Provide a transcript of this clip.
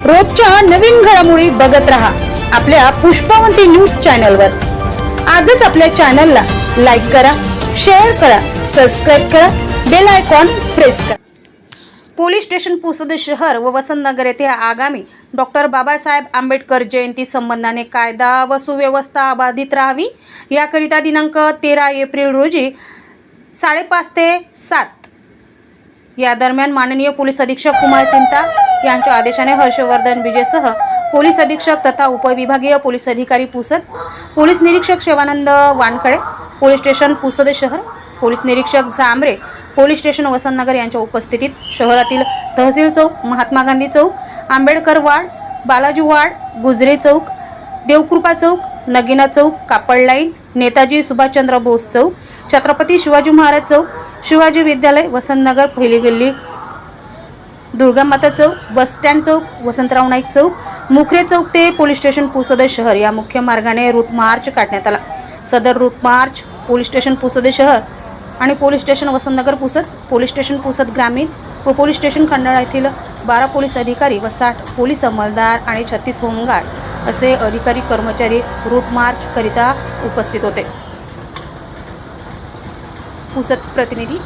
रोजच्या नवीन घडामोडी बघत रहा आपल्या पुष्पावंती न्यूज चॅनलवर। आजच आपल्या चॅनलला लाईक करा, शेअर करा, सबस्क्राइब करा, बेल आयकॉन प्रेस करा। पोलीस स्टेशन पुसद शहर व वसंतनगर येथे आगामी डॉक्टर बाबासाहेब आंबेडकर जयंती संबंधाने कायदा व सुव्यवस्था अबाधित राहावी याकरिता दिनांक 13 एप्रिल रोजी 5:30 ते 7 या दरम्यान माननीय पोलीस अधीक्षक कुमार चिंता यांच्या आदेशाने हर्षवर्धन विजेसह पोलीस अधीक्षक तथा उपविभागीय पोलीस अधिकारी पुसद, पोलीस निरीक्षक शिवानंद वानखडे, पोलीस स्टेशन पुसद शहर, पोलीस निरीक्षक जांभरे, पोलीस स्टेशन वसंतनगर यांच्या उपस्थितीत शहरातील तहसील चौक, महात्मा गांधी चौक, आंबेडकर वाड, बालाजी वाड, गुजरे चौक, देवकृपा चौक, नगीना चौक, कापड लाईन, नेताजी सुभाषचंद्र बोस चौक, छत्रपती शिवाजी महाराज चौक, शिवाजी विद्यालय वसंतनगर पहिली गल्ली, दुर्गा माता चौक, बस स्टँड चौक, वसंतराव नाईक चौक, मुखरे चौक ते पोलीस स्टेशन पुसद शहर या मुख्य मार्गाने रूट मार्च काढण्यात आला। सदर route march police station Pusad शहर आणि police station Vasantnagar Pusad, police station Pusad ग्रामीण व पोलीस स्टेशन खंडाळा येथील 12 पोलीस अधिकारी व 60 पोलीस अंमलदार आणि 36 होमगार्ड असे अधिकारी कर्मचारी रूट मार्च करिता उपस्थित होते। पुसद प्रतिनिधी